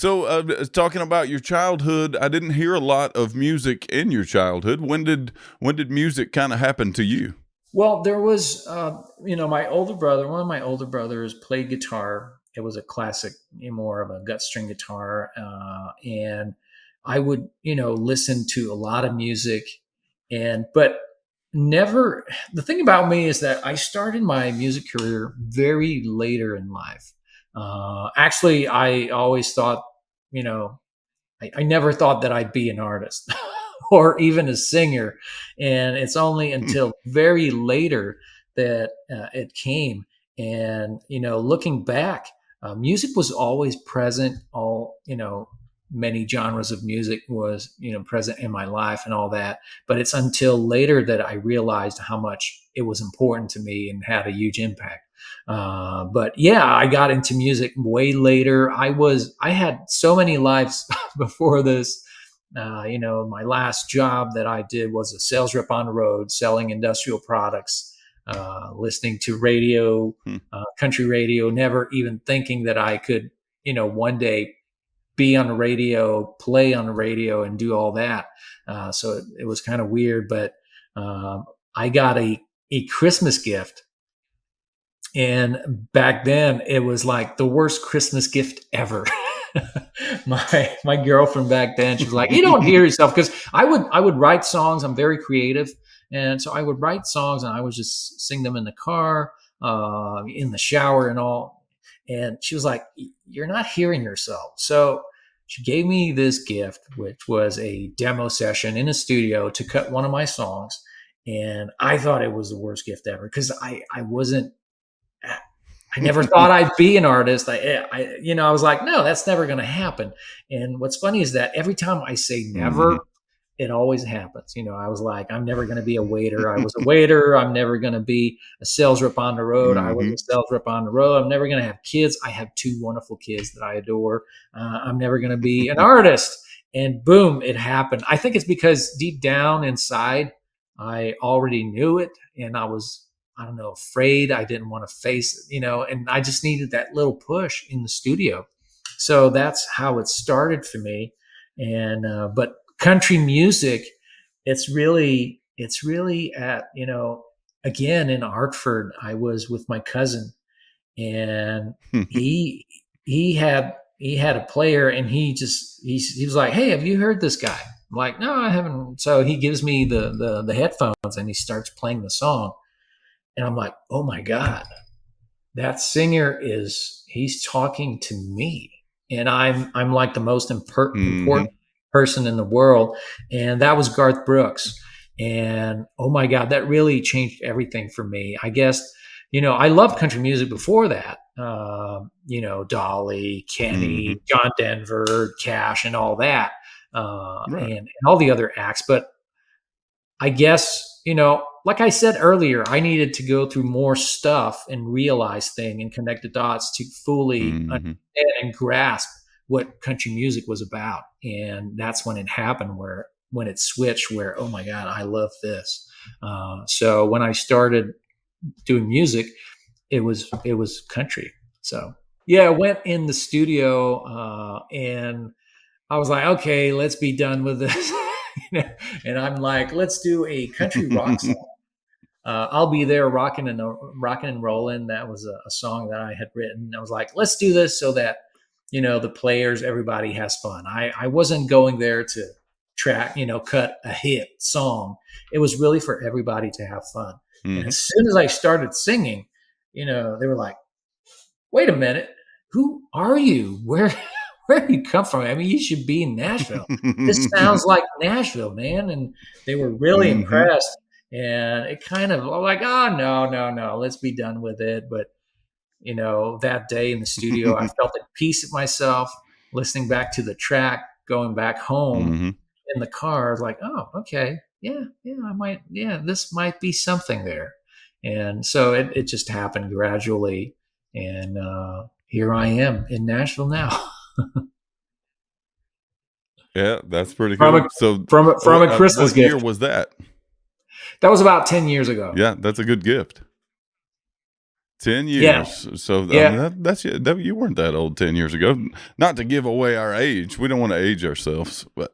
So, talking about your childhood, I didn't hear a lot of music in your childhood. When did music kind of happen to you? Well, there was, my older brother. One of my older brothers played guitar. It was a classic, more of a gut string guitar, and I would, listen to a lot of music, but never. The thing about me is that I started my music career very later in life. Actually, I always thought, you know, I never thought that I'd be an artist or even a singer. And it's only until very later that it came. And, looking back, music was always present. Many genres of music was, present in my life and all that. But it's until later that I realized how much it was important to me and had a huge impact. But yeah, I got into music way later. I had so many lives before this. My last job that I did was a sales rep on the road, selling industrial products, listening to radio, Hmm. country radio, never even thinking that I could, one day be on the radio, play on the radio, and do all that. So it was kind of weird, but I got a Christmas gift. And back then, it was like the worst Christmas gift ever. My girlfriend back then, she was like, "You don't hear yourself," because I would write songs. I'm very creative, and so I would write songs, and I would just sing them in the car, in the shower, and all. And she was like, "You're not hearing yourself." So she gave me this gift, which was a demo session in a studio to cut one of my songs, and I thought it was the worst gift ever because I wasn't I never thought I'd be an artist. I was like, no, that's never going to happen. And what's funny is that every time I say never, Hmm. it always happens. I was like, I'm never going to be a waiter. I was a waiter. I'm never going to be a sales rep on the road. I was Hmm. a sales rep on the road. I'm never going to have kids. I have two wonderful kids that I adore. I'm never going to be an artist. And boom, it happened. I think it's because deep down inside, I already knew it, and I don't know, afraid. I didn't want to face it, and I just needed that little push in the studio. So that's how it started for me. And but country music, it's really at, again in Hartford. I was with my cousin, and he he had a player, and he was like, "Hey, have you heard this guy?" I'm like, "No, I haven't." So he gives me the headphones, and he starts playing the song, and I'm like, "Oh my god, that singer he's talking to me." And I'm like the most important Hmm. person in the world. And that was Garth Brooks. And oh my god, that really changed everything for me. I guess, I loved country music before that. Dolly, Kenny, Hmm. John Denver, Cash, and all that, Right. and all the other acts. But I guess, like I said earlier, I needed to go through more stuff and realize things and connect the dots to fully Hmm. understand and grasp what country music was about. And that's when it happened, when it switched, where, oh my God, I love this. So when I started doing music, it was country. So yeah, I went in the studio, and I was like, okay, let's be done with this. And I'm like, let's do a country rock song. I'll be there rocking and rolling. That was a song that I had written. I was like, let's do this so that, the players, everybody has fun. I wasn't going there to cut a hit song. It was really for everybody to have fun. And Hmm. as soon as I started singing, they were like, wait a minute, who are you? Where do you come from? I mean, you should be in Nashville. This sounds like Nashville, man. And they were really Hmm. impressed. And it kind of like, oh no, no, no, let's be done with it. But that day in the studio, I felt at peace with myself, listening back to the track, going back home Hmm. in the car. I was like, oh, okay, yeah, yeah, this might be something there. And so it just happened gradually, and here I am in Nashville now. Yeah, that's pretty from a cool. So, from a Christmas what year gift. was that? That was about 10 years ago. Yeah, that's a good gift. 10 Yeah, years. So, I mean, yeah. you weren't that old 10 years ago. Not to give away our age. We don't want to age ourselves, but